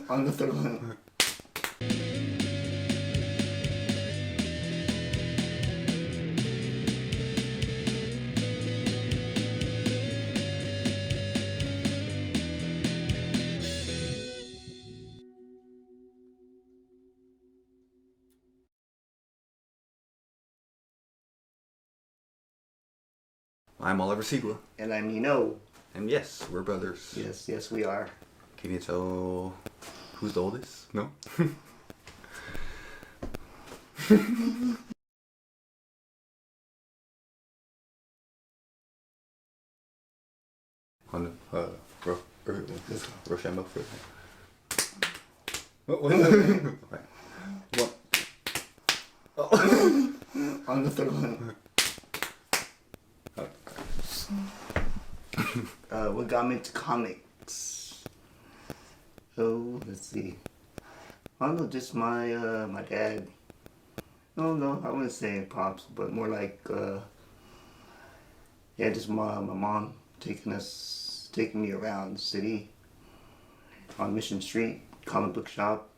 On the third one. I'm Oliver-Reey. And I'm Nino. And yes, we're brothers. Yes, we are. Can you tell who's the oldest? No? On the Rochambeau first. What? On the third one. What got me into comics? Oh, let's see. I don't know, just my dad. No, I wouldn't say pops, but more like just my mom taking me around the city on Mission Street, comic book shop,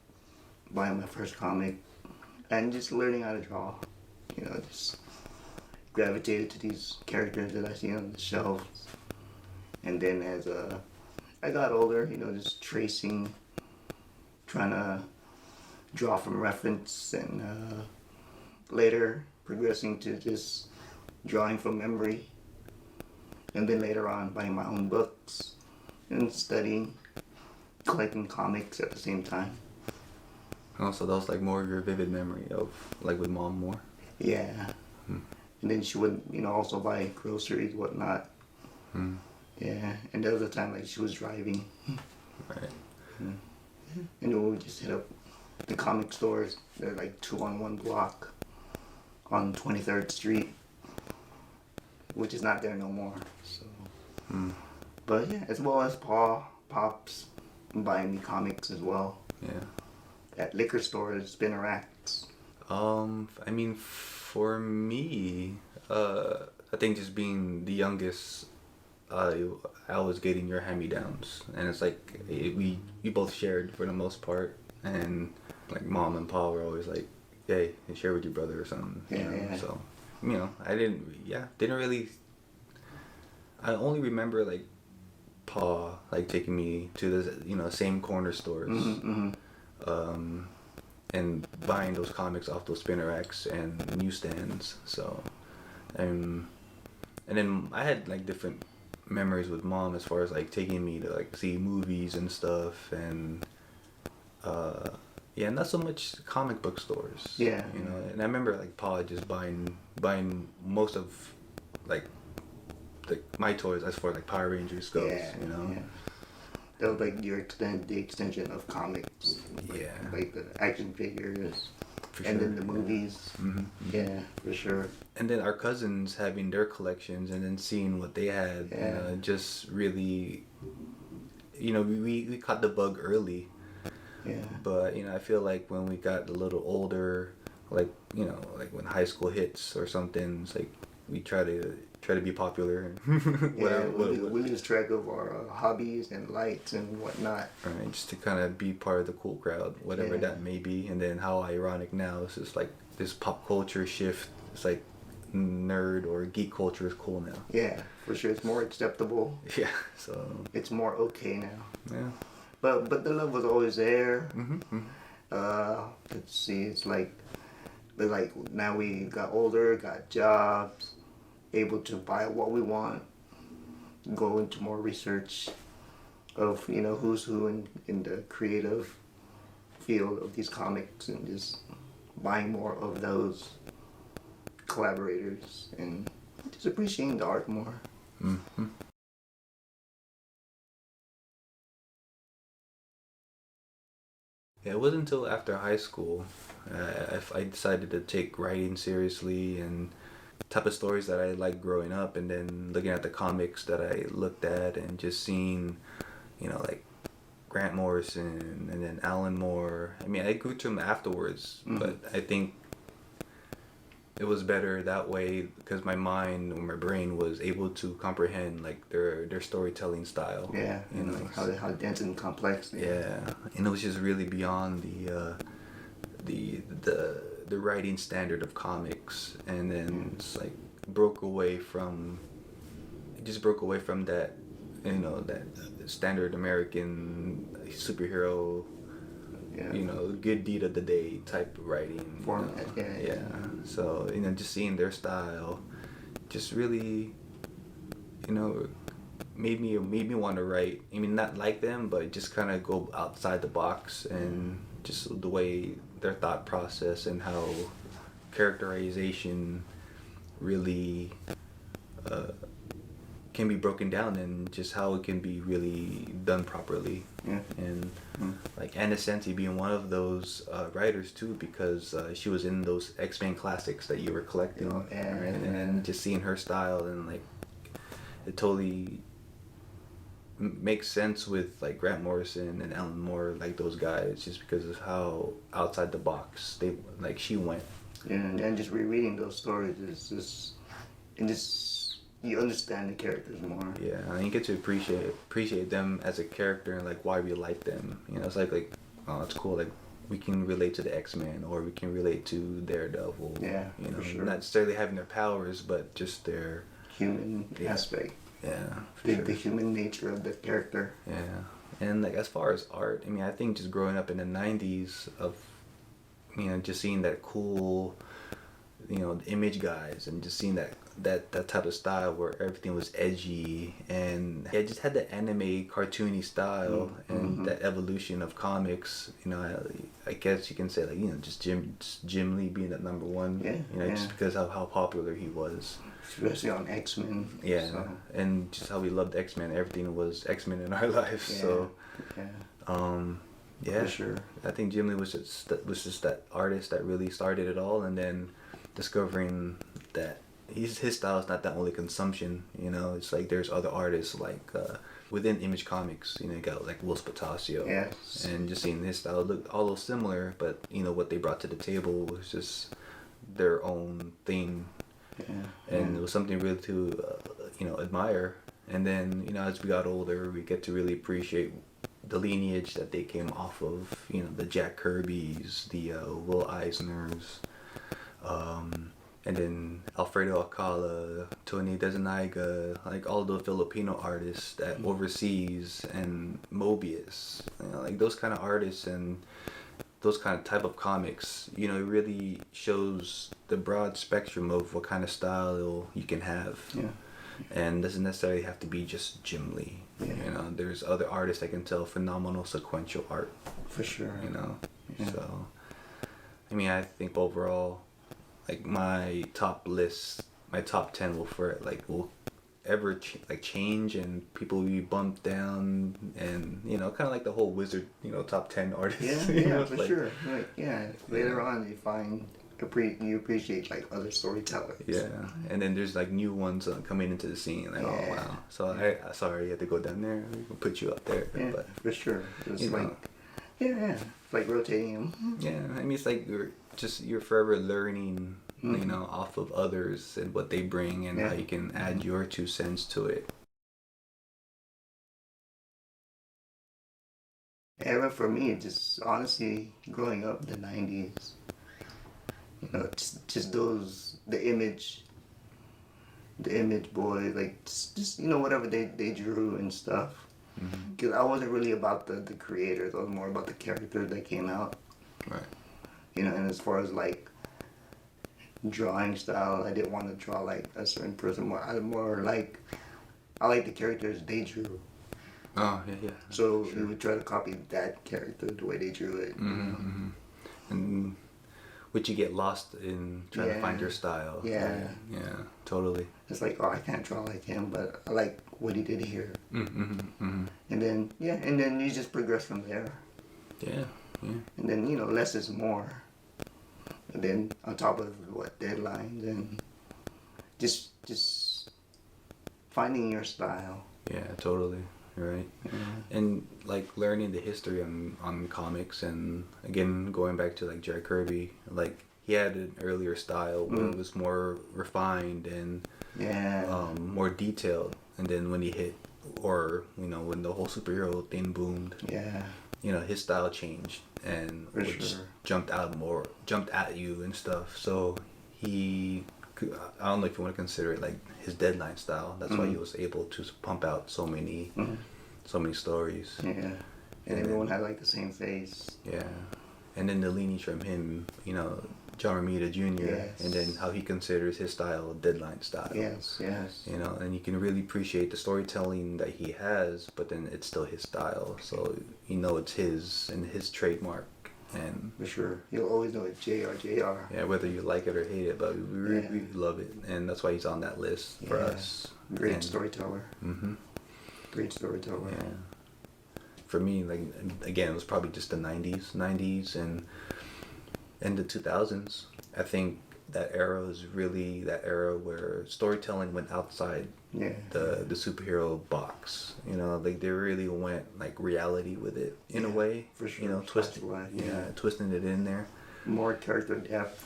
buying my first comic, and just learning how to draw. Just gravitated to these characters that I see on the shelves. And then as I got older, just tracing, trying to draw from reference, and later progressing to just drawing from memory. And then later on buying my own books and studying, collecting comics at the same time. Oh, so that was like more of your vivid memory of like with mom more? Yeah. And then she would, also buy groceries, whatnot. Yeah, and the other time, like, she was driving. Right. And then we would just hit up the comic stores. They're like 2 on 1 block on 23rd Street, which is not there no more. So, but yeah, as well as Pops buying me comics as well. Yeah. At liquor stores, spinner racks. I mean, for me, I think just being the youngest, I was getting your hand-me-downs, and it's like we both shared for the most part, and like mom and pa were always like, hey, share with your brother or something. Yeah. So I didn't really. I only remember like pa like taking me to the same corner stores, and buying those comics off those spinner racks and newsstands. So, and then I had like different memories with mom as far as like taking me to like see movies and stuff, and not so much comic book stores. Yeah. And I remember like pa just buying most of like my toys as far as like Power Rangers goes. Yeah. That was like the extension of comics. Like the action figures. And then the movies. Yeah, for sure. And then our cousins having their collections and then seeing what they had, just really, we caught the bug early. Yeah. But, I feel like when we got a little older, like, like when high school hits or something, it's like we try to be popular. We lose track of our hobbies and lights and whatnot. Right, just to kind of be part of the cool crowd, whatever that may be. And then how ironic now is just like this pop culture shift. It's like nerd or geek culture is cool now. Yeah, for sure. It's more acceptable. Yeah, so it's more okay now. Yeah. But the love was always there. Let's see. It's like now we got older, got jobs, able to buy what we want, go into more research of who's who in the creative field of these comics, and just buying more of those collaborators and just appreciating the art more. Yeah, it wasn't until after high school I decided to take writing seriously, and type of stories that I liked growing up, and then looking at the comics that I looked at and just seeing, like Grant Morrison and then Alan Moore. I mean, I grew to them afterwards, but I think it was better that way because my mind or my brain was able to comprehend like their storytelling style. Yeah, you and know. like how dense and complex. Yeah, and it was just really beyond the writing standard of comics, and then it's like broke away from it just broke away from that, you know, that standard American superhero, Yeah. you know, good deed of the day type of writing Format, you know? Yeah. So, you know, just seeing their style just really, you know, made me want to write. I mean, not like them, but just kind of go outside the box, and just the way their thought process and how characterization really can be broken down, and just how it can be really done properly. Yeah. And like Anna Senti being one of those writers too, because she was in those X-Men classics that you were collecting, Oh, yeah, right? yeah. And then just seeing her style, and like it totally makes sense with like Grant Morrison and Alan Moore, like those guys, just because of how outside the box she went. And just rereading those stories is just, and just you understand the characters more. Yeah, and you get to appreciate them as a character, and like why we like them. You know, it's like oh, it's cool. Like we can relate to the X-Men, or we can relate to Daredevil. Yeah, you know, for sure. not necessarily having their powers, but just their Human aspect. Yeah, The human nature of the character. Yeah, and like as far as art, I mean, I think just growing up in the '90s, of, you know, just seeing that cool, you know, Image guys, and just seeing that type of style where everything was edgy, and it just had that anime cartoony style, and that evolution of comics. You know, I guess you can say, like, you know, just Jim Lee being at number one. Yeah, you know, just because of how popular he was. Especially on X-Men. Yeah, so. and just how we loved X-Men. Everything was X-Men in our lives. Yeah. So, yeah, for sure. I think Jim Lee was just that artist that really started it all, and then discovering that his style is not the only consumption. You know, it's like there's other artists like within Image Comics. You know, you got like Will Spatasio. Yes. And just seeing his style look although similar, but you know what they brought to the table was just their own thing. Yeah. And it was something really to you know, admire. And then, you know, as we got older, we get to really appreciate the lineage that they came off of. You know, the Jack Kirbys, the Will Eisners, and then Alfredo Alcala, Tony DeZuniga, like all the Filipino artists that overseas, and Mobius, you know, like those kind of artists and those kind of type of comics. You know, it really shows the broad spectrum of what kind of style you can have. Yeah. And doesn't necessarily have to be just Jim Lee. Yeah. You know, there's other artists that can tell phenomenal sequential art. For sure. You know, Yeah. so I mean, I think overall, like my top 10 will ever change, and people will be bumped down, and you know, kind of like the whole Wizard, you know, top 10 artists. Yeah, you yeah, know, for like, sure. Like, yeah, later on you appreciate like other storytellers. Yeah, and then there's like new ones coming into the scene. Like, oh wow! So I sorry you had to go down there. We can put you up there. Yeah, But for sure. It's you like, know. yeah, it's like rotating them. Yeah, I mean, it's like you're forever learning, you know, off of others and what they bring, and how you can add your 2 cents to it. Yeah, but for me, just honestly, growing up in the 90s, you know, just those, the image boy, like, just you know, whatever they drew and stuff. Because I wasn't really about the creators, I was more about the characters that came out. Right. You know, and as far as like drawing style, I didn't want to draw like a certain person. I like the characters they drew. Oh yeah. So we would try to copy that character the way they drew it. And would you get lost in trying to find your style? Yeah. Right? Yeah, totally. It's like, oh, I can't draw like him, but I like what he did here. And then you just progress from there. Yeah. And then, you know, less is more. And then on top of deadlines and just finding your style. Yeah, totally. Right. And like learning the history on comics, and again going back to like Jack Kirby, like he had an earlier style where it was more refined and more detailed, and then when he hit, or when the whole superhero thing boomed, his style changed and jumped at you and stuff. So I don't know if you want to consider it like his deadline style. That's why he was able to pump out so many stories. Yeah, and everyone had like the same face. Yeah, and then the lineage from him, John Romita Jr. And then how he considers his style deadline style. Yes. And you can really appreciate the storytelling that he has, but then it's still his style. So it's his and his trademark. And for sure, you'll always know it's JR. Yeah, whether you like it or hate it, but we really love it, and that's why he's on that list for us. Great storyteller. Mm-hmm. Great storyteller. Yeah. For me, like again, it was probably just the '90s, and the 2000s. I think that era was really that era where storytelling went outside the superhero box. Like they really went like reality with it in a way. For sure. Twisting it in there. More character depth.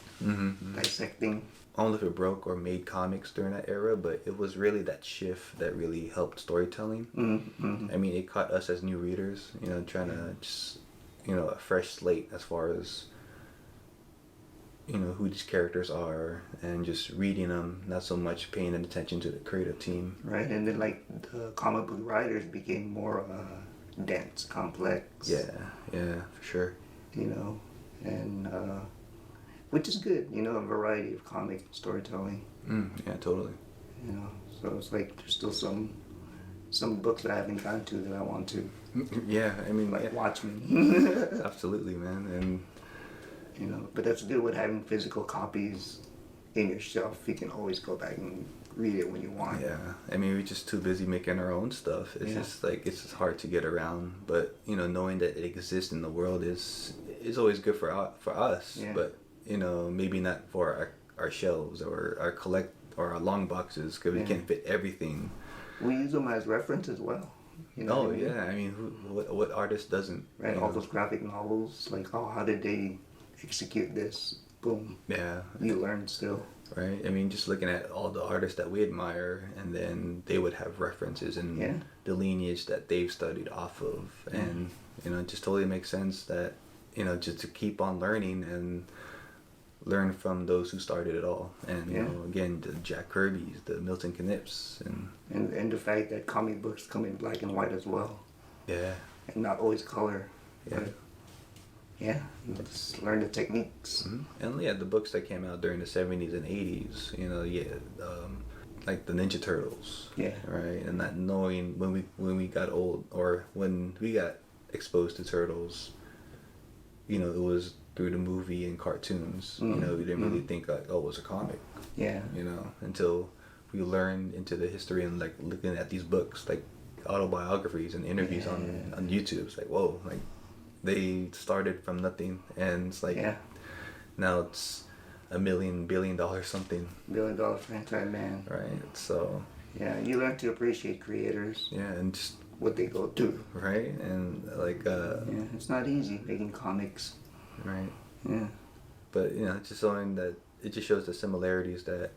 Dissecting. I don't know if it broke or made comics during that era, but it was really that shift that really helped storytelling. I mean, it caught us as new readers, trying to just, a fresh slate as far as, who these characters are, and just reading them, not so much paying attention to the creative team. Right, and then like the comic book writers became more dense, complex. Yeah, for sure. And which is good, a variety of comic storytelling. Yeah, totally. So it's like there's still some books that I haven't gotten to that I want to. Yeah, I mean, like Watchmen. Absolutely, man, and. But that's good with having physical copies in your shelf. You can always go back and read it when you want. Yeah, I mean, we're just too busy making our own stuff. It's just like it's just hard to get around. But knowing that it exists in the world is always good for us. Yeah. But maybe not for our shelves or our long boxes, because we can't fit everything. We use them as reference as well. I mean, what artist doesn't? Right, all those graphic novels, like, how did they execute this? Boom. Yeah. You learn still. Right. I mean, just looking at all the artists that we admire, and then they would have references and the lineage that they've studied off of, and it just totally makes sense that just to keep on learning and learn from those who started it all, and again, the Jack Kirby's, the Milton Canips, and the fact that comic books come in black and white as well. Yeah. And not always color. Yeah. But just learn the techniques. And the books that came out during the 70s and 80s, like the Ninja Turtles. Yeah. Right, and not knowing when we got old, or when we got exposed to turtles, it was through the movie and cartoons. We didn't really think like, it was a comic. Yeah. Until we learned into the history and like looking at these books, like autobiographies and interviews on YouTube. It's like, whoa, like they started from nothing, and it's like now it's $1 billion something. $1 billion franchise, man. Right. So. Yeah, you learn to appreciate creators. Yeah, and just what they go through. Right, and like. It's not easy making comics. Right. Yeah. But it's just something that it just shows the similarities that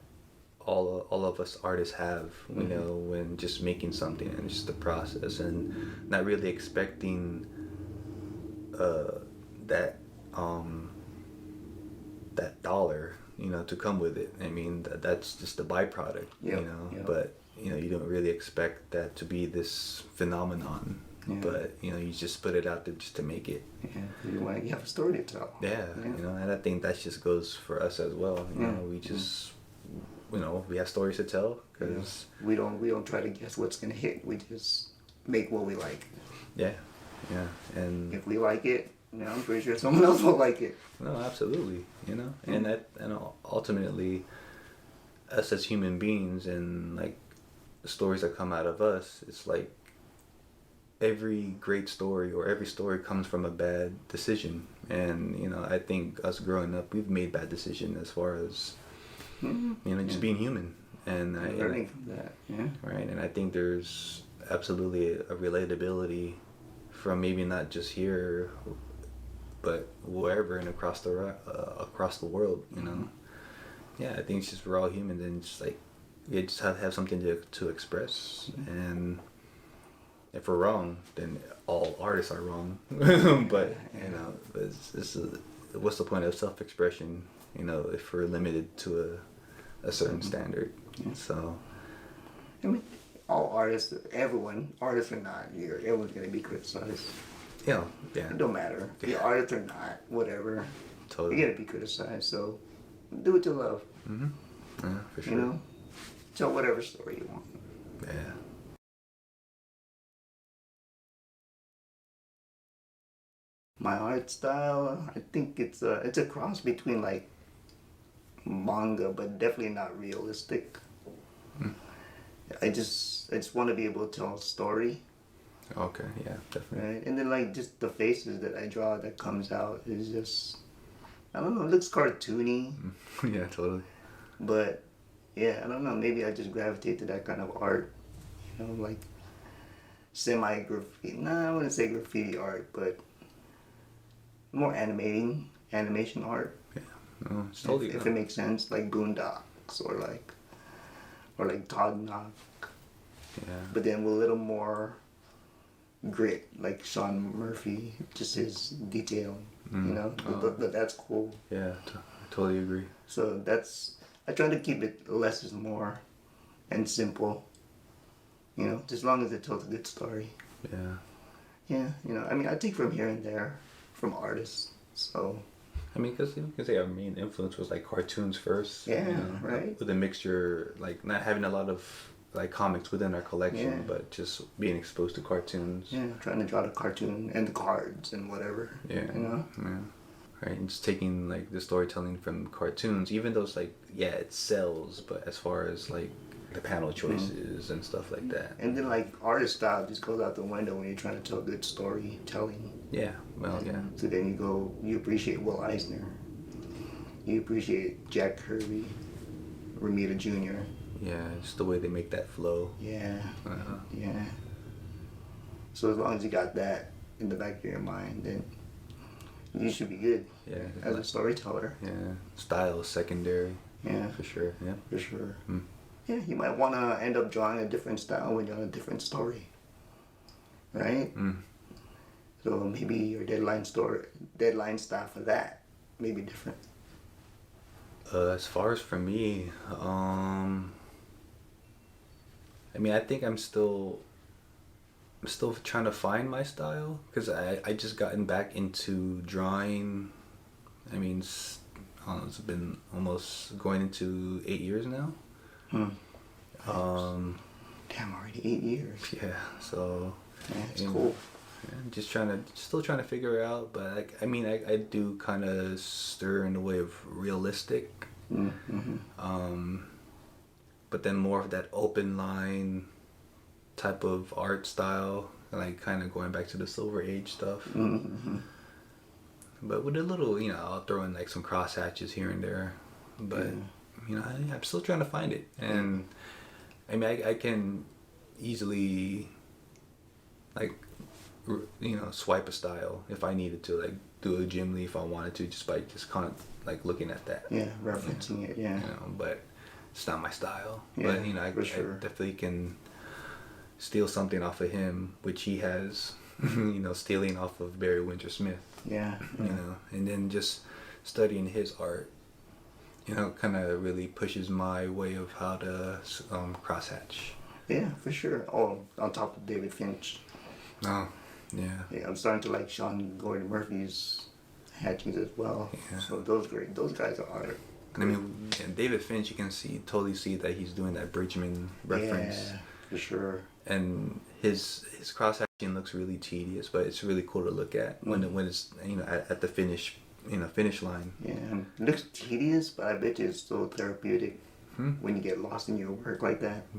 all of us artists have, when just making something, and it's just the process, and not really expecting that dollar, to come with it. I mean, that's just a byproduct, but you don't really expect that to be this phenomenon. Yeah. But you just put it out there just to make it. Yeah, you have a story to tell. Yeah, and I think that just goes for us as well. We just, we have stories to tell, because we don't try to guess what's gonna hit. We just make what we like. Yeah, and if we like it, I'm pretty sure someone else will like it. No, absolutely, and ultimately, us as human beings, and like the stories that come out of us, it's like. Every great story, or every story, comes from a bad decision, and I think us growing up, we've made bad decisions as far as just being human, and learning from that. Right, and I think there's absolutely a relatability from maybe not just here, but wherever and across the world, you know. Yeah, I think it's just we're all humans, and just like you just have something to express, and if we're wrong, then all artists are wrong. But you know, what's the point of self-expression? You know, if we're limited to a certain standard. So, I mean, all artists, artists or not, everyone's gonna be criticized. yeah. It don't matter. If you're artist or not, whatever. Totally. You're gonna be criticized, so do what you love. Yeah, for sure. You know? Tell whatever story you want. Yeah. My art style, I think it's a cross between like manga, but definitely not realistic. I just want to be able to tell a story. Okay, yeah, definitely. Right? And then like just the faces that I draw that comes out is just, I don't know, it looks cartoony. Yeah, totally. But yeah, I don't know, maybe I just gravitate to that kind of art. You know, like semi-graffiti, I wouldn't say graffiti art, but more animation art. Yeah, no, it's totally. If it makes sense, like Boondocks or like Todd Knock. Yeah. But then with a little more grit, like Sean Murphy, just his detail, you know. But that's cool. Yeah, I totally agree. So I try to keep it less is more, and simple. You know, just as long as it tells a good story. Yeah. Yeah, you know, I mean, I take from here and there, from artists. So. I mean, because you can say our main influence was like cartoons first. Yeah, you know, right. With a mixture, like not having a lot of like comics within our collection, Yeah. but just being exposed to cartoons. Yeah, trying to draw the cartoon and the cards and whatever. Yeah. You know? Yeah. Right, and just taking like the storytelling from cartoons, even though it's like, yeah, it sells, but as far as like the panel choices and stuff like that. And then like artist style just goes out the window when you're trying to tell good storytelling. Yeah, well, yeah. So then you appreciate Will Eisner. You appreciate Jack Kirby, Romita Jr. Yeah, just the way they make that flow. Yeah. Uh-huh. Yeah. So as long as you got that in the back of your mind, then you should be good. Yeah. As a storyteller. Yeah. Style is secondary. Yeah. For sure. Yeah. For sure. Mm. Yeah, you might want to end up drawing a different style when you're on a different story. Right? Mm. So maybe your deadline style for that may be different. As far as for me, I mean, I think I'm still trying to find my style, because I just gotten back into drawing. I mean, I don't know, it's been almost going into 8 years now. Damn, already 8 years. Yeah, so Yeah, it's cool. yeah, still trying to figure it out, but like, I mean, I do kind of stir in the way of realistic. Mm-hmm. But then more of that open line type of art style, like kind of going back to the Silver Age stuff. Mm-hmm. But with a little, you know, I'll throw in like some cross hatches here and there. But you know, I'm still trying to find it, and I mean, I can easily like, you know, swipe a style if I needed to, like do a Jim Lee if I wanted to, just by just kind of like looking at that. Yeah, referencing it. Yeah. You know, but it's not my style. Yeah, but you know, I definitely can steal something off of him, which he has. You know, stealing off of Barry Windsor Smith. Yeah. You know, and then just studying his art, you know, kind of really pushes my way of how to crosshatch. Yeah, for sure. Oh, on top of David Finch. Oh, yeah. Yeah, I'm starting to like Sean Gordon Murphy's hatchings as well. Yeah. So those guys are art. I mean, and David Finch, you can totally see that he's doing that Bridgman reference. Yeah, for sure. And his cross hatching looks really tedious, but it's really cool to look at when it's, you know, at the finish line. Yeah, it looks tedious, but I bet you it's so therapeutic when you get lost in your work like that. I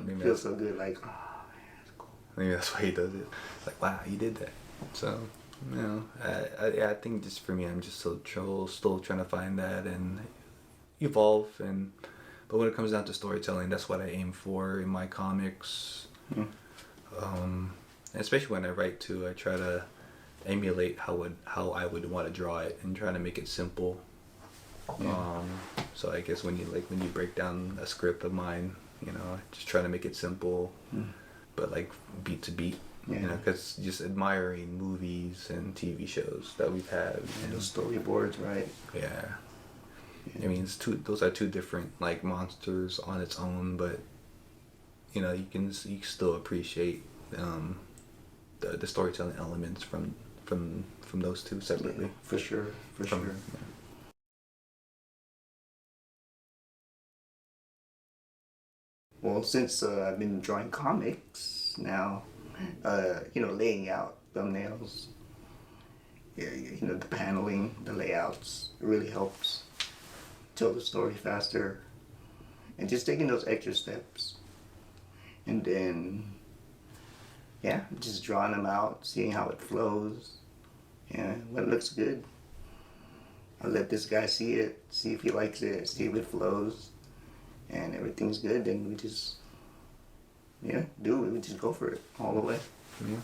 mean, It feels so good, like, oh man, that's cool. Maybe that's why he does it. Like, wow, he did that. So, you know, I think just for me, I'm just still trying to find that and evolve. But when it comes down to storytelling, that's what I aim for in my comics. Especially when I write too, I try to emulate how I would want to draw it and try to make it simple. Yeah. So I guess when you break down a script of mine, just try to make it simple, but like beat to beat. Yeah. Because just admiring movies and TV shows that we've had. And those storyboards, right? Yeah. Yeah. I mean, those are two different like monsters on its own, but you can still appreciate the storytelling elements from those two separately. Yeah, for sure. Yeah. Well, since I've been drawing comics now, laying out thumbnails, yeah, the paneling, the layouts, it really helps tell the story faster. And just taking those extra steps. And then, yeah, just drawing them out, seeing how it flows. Yeah, what looks good. I'll let this guy see it, see if he likes it, see if it flows. And everything's good, then we just, do it. We just go for it all the way. Yeah.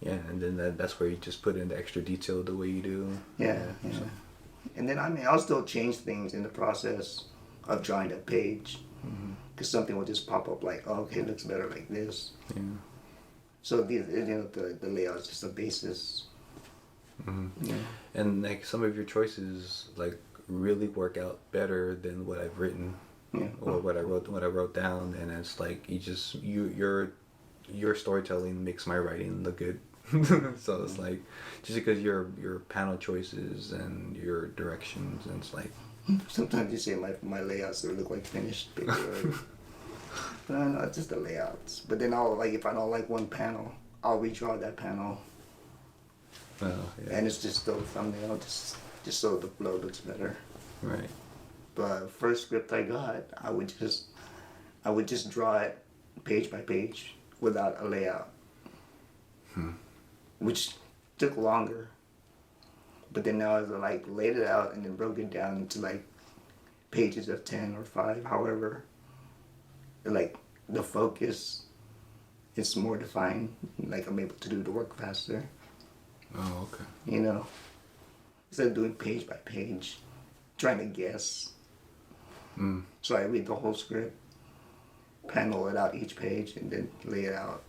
Yeah, and then that's where you just put in the extra detail the way you do. Yeah. So. And then, I'll still change things in the process of drawing that page. Because something will just pop up like, oh, okay, it looks better like this. Yeah. So, the layout is just a basis. Yeah. And like some of your choices like really work out better than what I've written. Yeah. Or what I wrote down, and it's like your storytelling makes my writing look good. So it's like just because your panel choices and your directions, and it's like Sometimes you say my layouts look like finished paper. But no, it's just the layouts. But then if I don't like one panel, I'll redraw that panel. yeah. And it's just the thumbnail, just so the flow looks better. Right. But first script I got, I would just draw it page by page without a layout, which took longer. But then now I laid it out and then broke it down into like pages of 10 or 5, however. Like the focus is more defined. Like I'm able to do the work faster. Oh, okay. Instead of doing page by page, trying to guess. So I read the whole script, panel it out each page, and then lay it out.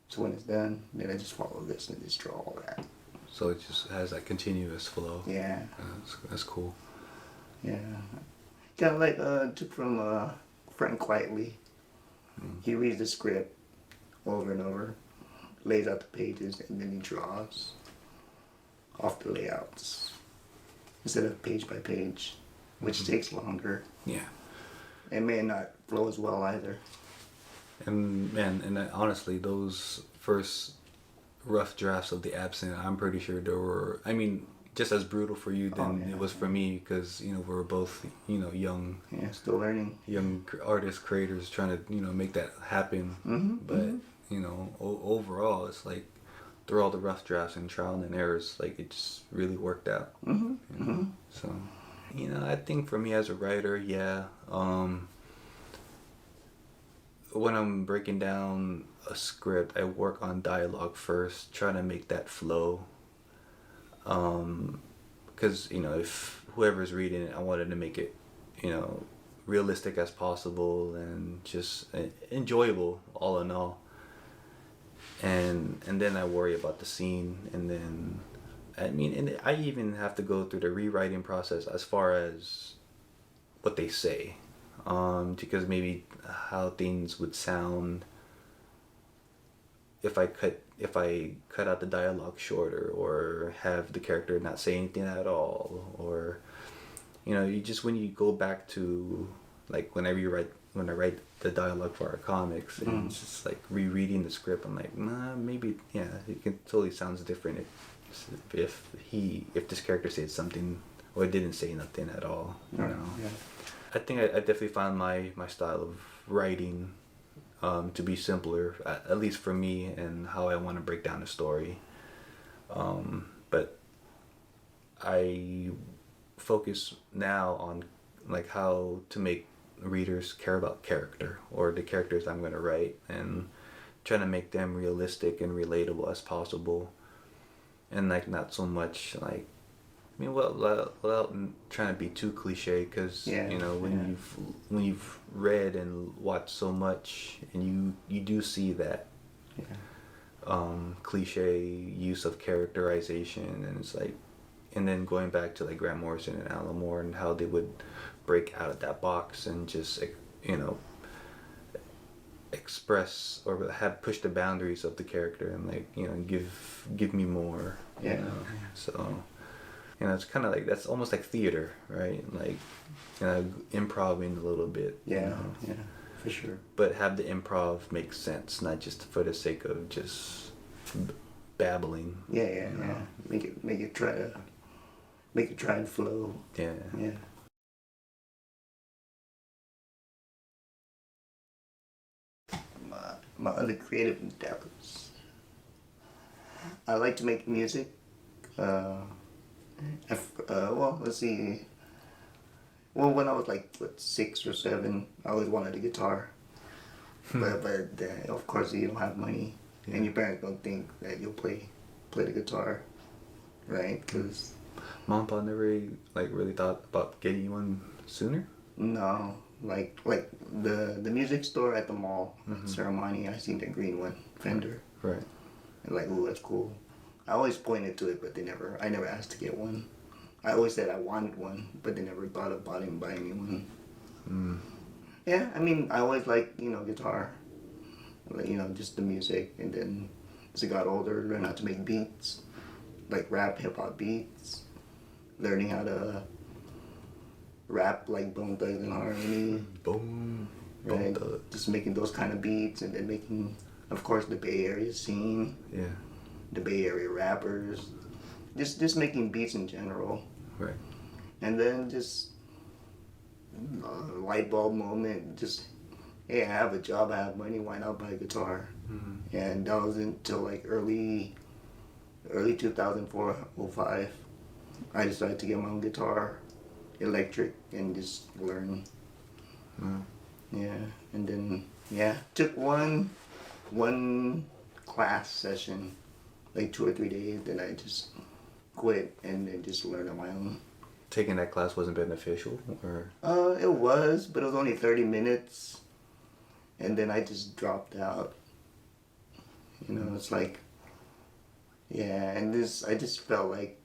So when it's done, then I just follow this and just draw all that. So it just has that continuous flow. Yeah. That's cool. Yeah. Kind of like took from Frank Quietly. He reads the script over and over, lays out the pages, and then he draws off the layouts instead of page by page, which takes longer. Yeah. It may not flow as well either. And man, honestly, those first rough drafts of The Absent, I'm pretty sure there were, I mean, just as brutal for you than it was for me, because we were both young, still learning, young artists, creators trying to make that happen. But overall, it's like through all the rough drafts and trial and errors, like it just really worked out. So I think for me as a writer, when I'm breaking down a script, I work on dialogue first, trying to make that flow. Because if whoever's reading it, I wanted to make it realistic as possible and just enjoyable all in all. And then I worry about the scene, and then and I even have to go through the rewriting process as far as what they say, because maybe how things would sound if I cut out the dialogue shorter, or have the character not say anything at all, or you just, when you go back to like when I write the dialogue for our comics, and it's just like rereading the script, I'm like, nah, maybe it can totally sounds different if this character said something or didn't say nothing at all. I think I definitely found my style of writing to be simpler, at least for me, and how I want to break down a story. But I focus now on like how to make readers care about character, or the characters I'm going to write, and trying to make them realistic and relatable as possible, and like not so much like, I mean, well, without trying to be too cliche, because you know when you've read and watched so much, and you do see that cliche use of characterization, and it's like, and then going back to like Grant Morrison and Alan Moore and how they would break out of that box and just, you know, express or have pushed the boundaries of the character and like, you know, give me more. You know? So, you know, it's kind of like, that's almost like theater, right? Like, you know, improving a little bit. Yeah, you know? yeah, for sure. But have the improv make sense, not just for the sake of just babbling. Yeah. Make it try and flow. Yeah. Yeah. My other creative endeavors. I like to make music. Well, let's see. Well, when I was like 6 or 7, I always wanted a guitar. but of course you don't have money, and your parents don't think that you'll play the guitar, right? Because Mom and Pop never like really thought about getting you one sooner. no, like the music store at the mall, Ceremony. I seen the green one, Fender. Right. And like, ooh, that's cool. I always pointed to it, but I never asked to get one. I always said I wanted one, but they never thought of buying me one. Yeah, I mean, I always liked, you know, guitar. Like, you know, just the music. And then as I got older, learned how to make beats. Like rap, hip-hop beats. Learning how to rap like Bone Thugs and Harmony. Boom. Right? Just making those kind of beats, and then making, of course, the Bay Area scene. Yeah. The Bay Area rappers. Just making beats in general. Right. And then just light bulb moment, just, hey, I have a job, I have money, why not buy a guitar? And that was until like early 2004, 05. I decided to get my own guitar, electric, and just learn. Yeah, and then, took one class session, like 2 or 3 days, then I just quit and then just learned on my own. Taking that class wasn't beneficial, or? It was, but it was only 30 minutes, and then I just dropped out. You know, it's like, yeah, and I just felt like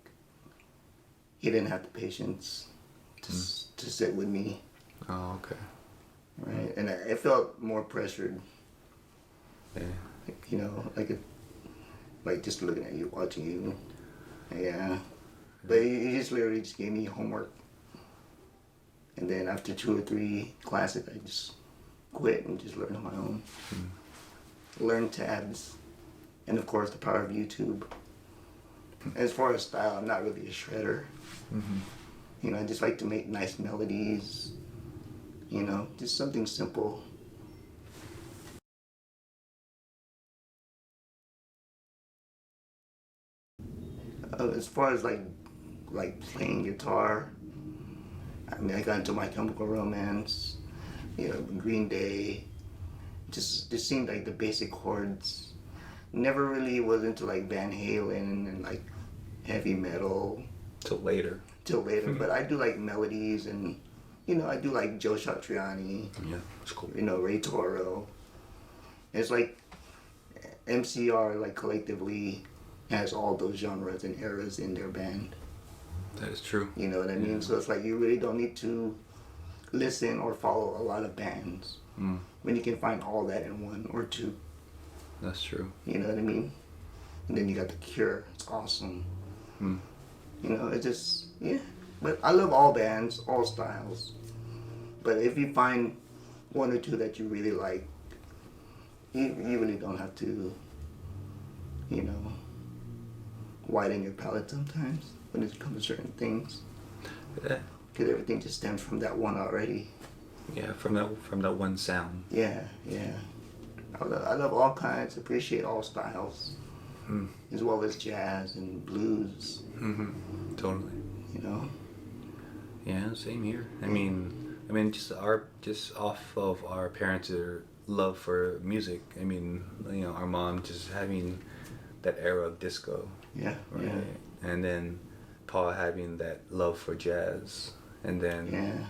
he didn't have the patience to sit with me. Oh, okay. Right, and I felt more pressured. Yeah. Like, you know, like just looking at you, watching you. Yeah. But he just literally just gave me homework. And then after 2 or 3 classes, I just quit and just learned on my own. Learn tabs. And of course, the power of YouTube. As far as style, I'm not really a shredder. You know, I just like to make nice melodies. You know, just something simple. As far as like playing guitar, I mean, I got into My Chemical Romance, you know, Green Day. Just seemed like the basic chords. Never really was into like Van Halen and like heavy metal. Till later. But I do like melodies, and you know, I do like Joe Satriani. Yeah, it's cool. You know, Ray Toro. It's like MCR, like collectively has all those genres and eras in their band. That is true. You know what I mean? So it's like you really don't need to listen or follow a lot of bands when you can find all that in 1 or 2. That's true. You know what I mean? And then you got The Cure. It's awesome. You know, it's just, yeah. But I love all bands, all styles. But if you find 1 or 2 that you really like, you really don't have to, you know, widen your palette sometimes when it comes to certain things. Yeah. Because everything just stems from that one already. Yeah, from that one sound. Yeah. I love all kinds, appreciate all styles, as well as jazz and blues. Totally. You know. Yeah, same here. I mean, just off of our parents' love for music. I mean, our mom just having that era of disco, Yeah. right? Yeah. And then Pa having that love for jazz, and then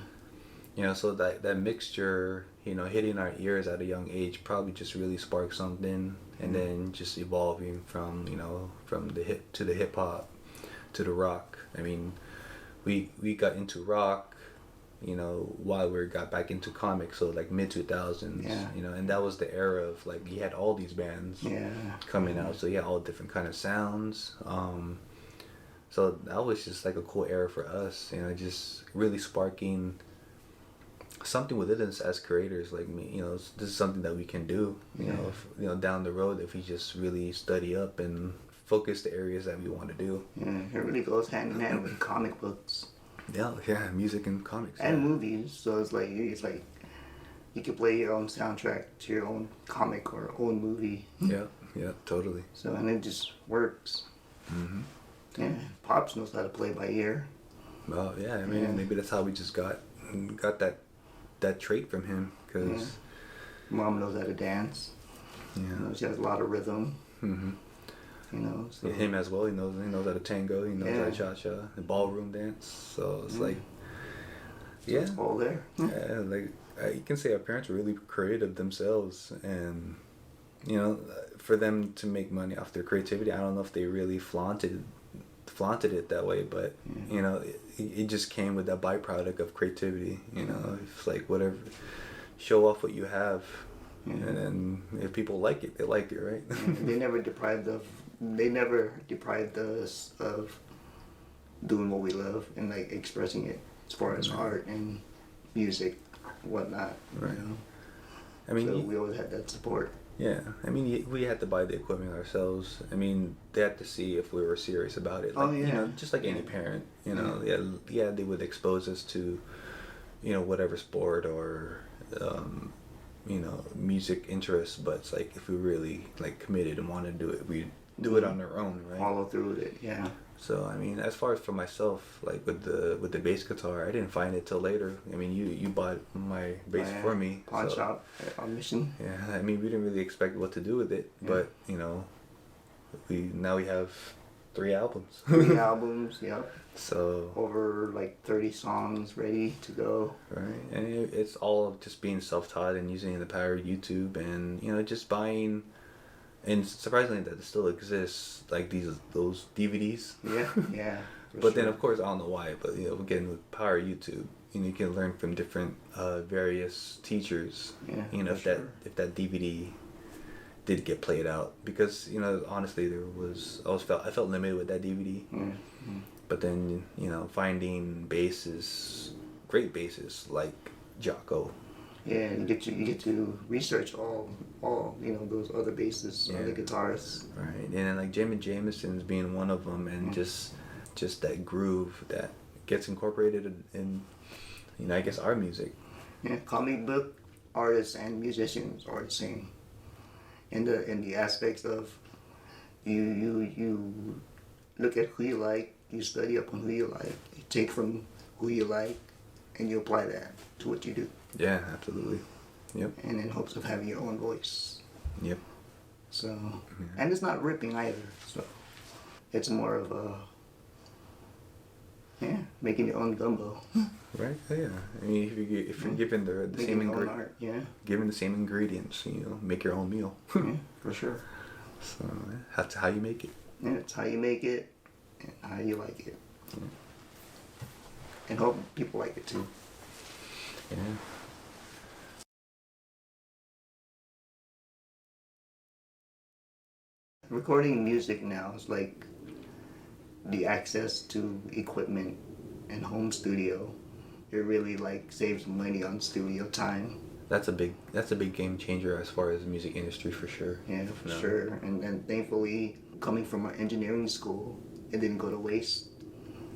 so that mixture, hitting our ears at a young age probably just really sparked something, and then just evolving from from the hip hop to the rock. I mean, we got into rock, while we got back into comics, so like mid 2000s, and that was the era of like you had all these bands coming out, so you had all different kind of sounds. So that was just like a cool era for us, just really sparking something within us as creators. Like me, this is something that we can do, down the road if we just really study up and focus the areas that we want to do. Yeah, it really goes hand in hand with comic books. Yeah, music and comics. And movies. So it's like you can play your own soundtrack to your own comic or own movie. Yeah, totally. So, and it just works. Mm-hmm. Yeah, Pops knows how to play by ear. Well, yeah, I mean, maybe that's how we just got that trait from him, because Mom knows how to dance. Yeah. She has a lot of rhythm. Mm-hmm. So him as well. He knows how to tango. He knows how to cha-cha, the ballroom dance. So it's like, it's all there. Yeah, like you can say our parents were really creative themselves, and for them to make money off their creativity, I don't know if they really flaunted it that way, but it just came with that byproduct of creativity. It's like whatever, show off what you have. And then if people like it, they like it, right? They never deprived us of doing what we love and like expressing it as far as art and music, whatnot. Right. I mean, so we always had that support. Yeah, I mean, we had to buy the equipment ourselves. I mean, they had to see if we were serious about it. Like, just like any parent, they would expose us to, whatever sport or, music interests. But it's like if we really like committed and wanted to do it, we'd do it on our own, right? Follow through with it, yeah. So I mean, as far as for myself, like with the bass guitar, I didn't find it till later. I mean, you bought my bass for me. Pawn shop on Mission. Yeah, I mean, we didn't really expect what to do with it, but we have 3 albums. 3 albums, yep. So over like 30 songs ready to go. Right, and it's all just being self-taught and using the power of YouTube, and just buying. And surprisingly, that it still exists, like those DVDs. Yeah. But then, of course, I don't know why. But again, with power of YouTube, you can learn from different various teachers. Yeah. If that DVD did get played out, because honestly, I felt limited with that DVD. Mm-hmm. But then finding great basses like Jocko. Yeah, you get to research all those other basses, other guitarists. Right, and then like Jamie Jameson's being one of them, and just that groove that gets incorporated in, I guess our music. Yeah, comic book artists and musicians are the same. In the aspects of you look at who you like, you study up on who you like, you take from who you like, and you apply that to what you do. Yeah, absolutely. Yep. And in hopes of having your own voice. Yep. So, and it's not ripping either. So, it's more of making your own gumbo. Right. Yeah. I mean, if you're given the same given the same ingredients, make your own meal. Yeah, for sure. So that's how you make it. Yeah, it's how you make it and how you like it. Yeah. And hope people like it too. Yeah. Recording music now is like the access to equipment and home studio. It really like saves money on studio time. That's a big game changer as far as the music industry, for sure. Yeah, for sure. And thankfully, coming from an engineering school, it didn't go to waste.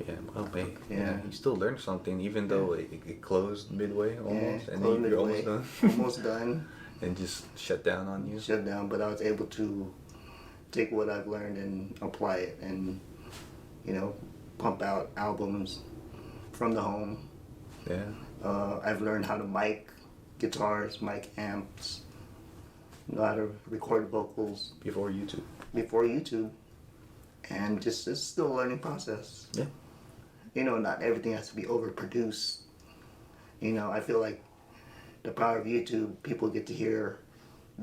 Yeah, well, you still learn something, even though it closed midway almost, and then you're almost done. Almost done. And just shut down on you. Shut down, but I was able to take what I've learned and apply it, and pump out albums from the home. Yeah. I've learned how to mic guitars, mic amps, know how to record vocals Before YouTube. before YouTube, and just it's still a learning process. Yeah. You know, not everything has to be overproduced. You know, I feel like the power of YouTube, people get to hear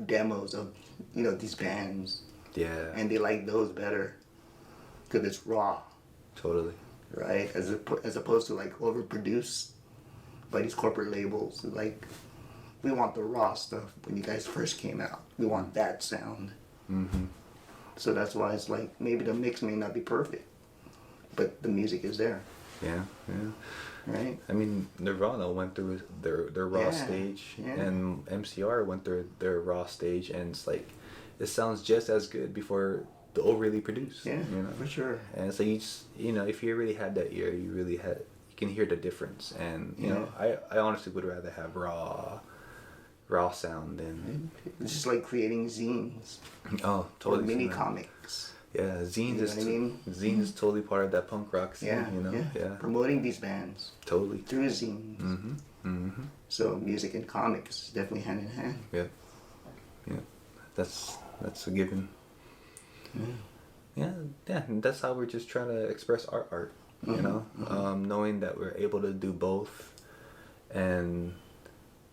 demos of, you know, these bands, Yeah. and they like those better because it's raw, Totally. right? As opposed to like overproduced by these corporate labels. Like, we want the raw stuff when you guys first came out. We want that sound. Mm-hmm. So that's why it's like maybe the mix may not be perfect, but the music is there, Yeah. Yeah. right? I mean, Nirvana went through their raw Yeah, stage, yeah. and MCR went through their raw stage, and it's like, it sounds just as good before the overly produced. Yeah, you know, for sure. And so you just, you know, if you really had that ear, you can hear the difference, and you know, I honestly would rather have raw sound than It's just like creating zines oh or totally mini see that. comics. Yeah, zines You know is what I mean? zines is totally part of that punk rock scene. Yeah, You know, yeah, Promoting these bands totally. through zines. Mm-hmm. Mm-hmm. So music and comics is definitely hand in hand. Yeah. Yeah. That's a given. Yeah, and that's how we're just trying to express our art, you know, knowing that we're able to do both, and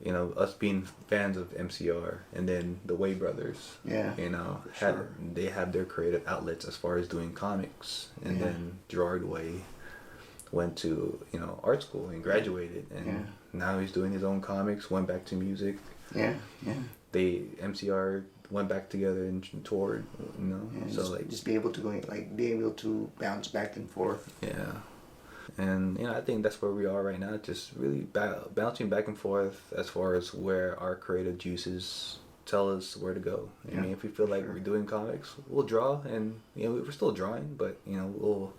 you know, us being fans of MCR, and then the Way brothers, Yeah, you know, sure. they have their creative outlets as far as doing comics, and Yeah. then Gerard Way went to, you know, art school and graduated, and Yeah. now he's doing his own comics, went back to music. Yeah, yeah. MCR went back together and toured, you know. And So just, like, just be able to be able to bounce back and forth. yeah, and you know, I think that's where we are right now, just really bouncing back and forth as far as where our creative juices tell us where to go. I Yeah, mean, if we feel like sure. we're doing comics, we'll draw, and you know, we're still drawing, but you know, we'll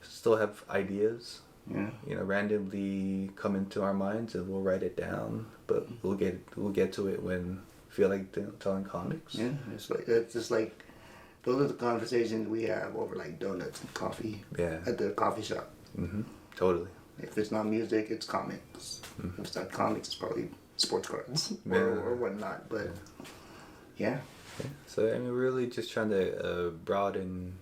still have ideas. Yeah, You know, randomly come into our minds, and we'll write it down. But we'll get to it when we feel like telling comics. yeah. It's just like those are the conversations we have over like donuts and coffee Yeah. at the coffee shop. Mm-hmm. Totally. If it's not music, it's comics. If it's not comics, it's probably sports cards Yeah. or whatnot. But yeah, Yeah. So I mean, we're really just trying to broaden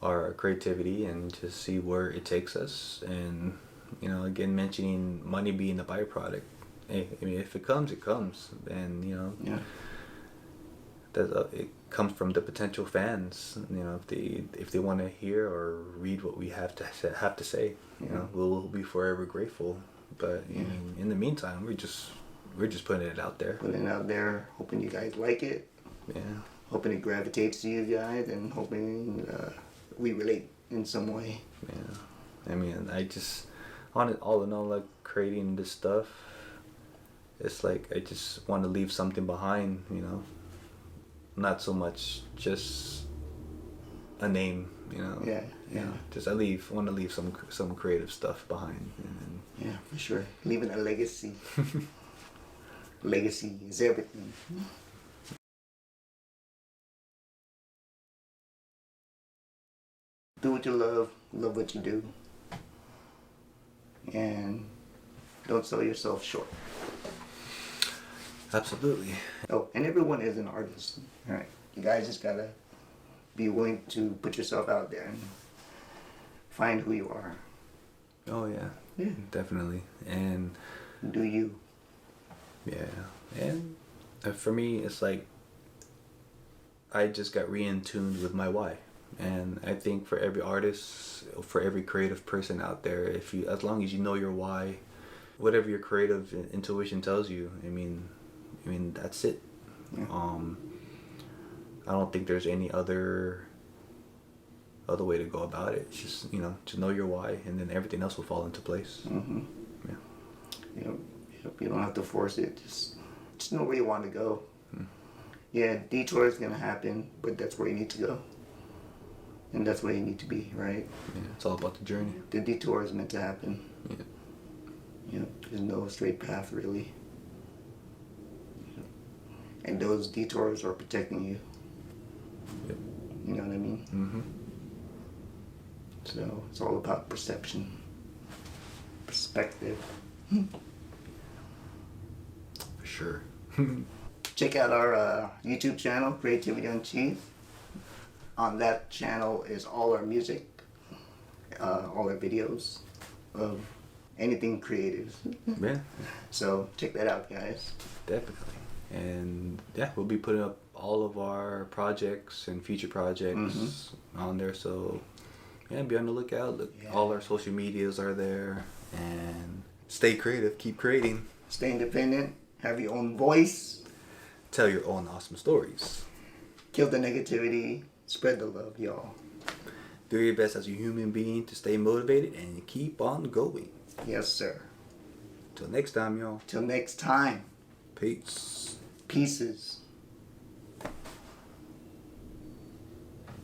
our creativity and just see where it takes us. And you know, again, mentioning money being a byproduct. I mean, if it comes, it comes, and you know, yeah, that it comes from the potential fans. You know, if they want to hear or read what we have to say, you know, we'll be forever grateful. But I mean, in the meantime, we're just putting it out there. putting it out there, hoping you guys like it, Yeah. hoping it gravitates to you guys, and hoping we relate in some way. Yeah, I mean, I just, all in all, like creating this stuff, it's like I just want to leave something behind, you know, not so much just a name, you know. Yeah, You yeah. know, just want to leave some creative stuff behind, and Yeah, for sure. Leaving a legacy. Legacy is everything. Do what you love what you do, and don't sell yourself short. absolutely. Oh, and everyone is an artist. All right, you guys just gotta be willing to put yourself out there and find who you are. Oh yeah, Yeah. definitely, and Do you? yeah, and for me, it's like I just got re-in-tuned with my why. And I think for every artist, for every creative person out there, as long as you know your why, whatever your creative intuition tells you, I mean, that's it. Yeah. I don't think there's any other way to go about it. It's just, you know, to know your why, and then everything else will fall into place. Mm-hmm. Yeah. You don't have to force it. Just know where you want to go. Yeah, detour is gonna happen, but that's where you need to go. And that's where you need to be, right? Yeah, it's all about the journey. The detour is meant to happen. Yeah. You know, there's no straight path really. And those detours are protecting you. Yep. You know what I mean? Mm-hmm. So it's all about perception, perspective. For sure. Check out our YouTube channel, Creativity Unsheathed. On that channel is all our music, all our videos of anything creative. Yeah, So check that out, guys. definitely. And yeah, we'll be putting up all of our projects and future projects on there. So yeah, be on the lookout. Look, all our social medias are there. And stay creative. Keep creating. Stay independent. Have your own voice. Tell your own awesome stories. Kill the negativity. Spread the love, y'all. Do your best as a human being to stay motivated and keep on going. Yes, sir. Till next time, y'all. Till next time. Peace. Pieces.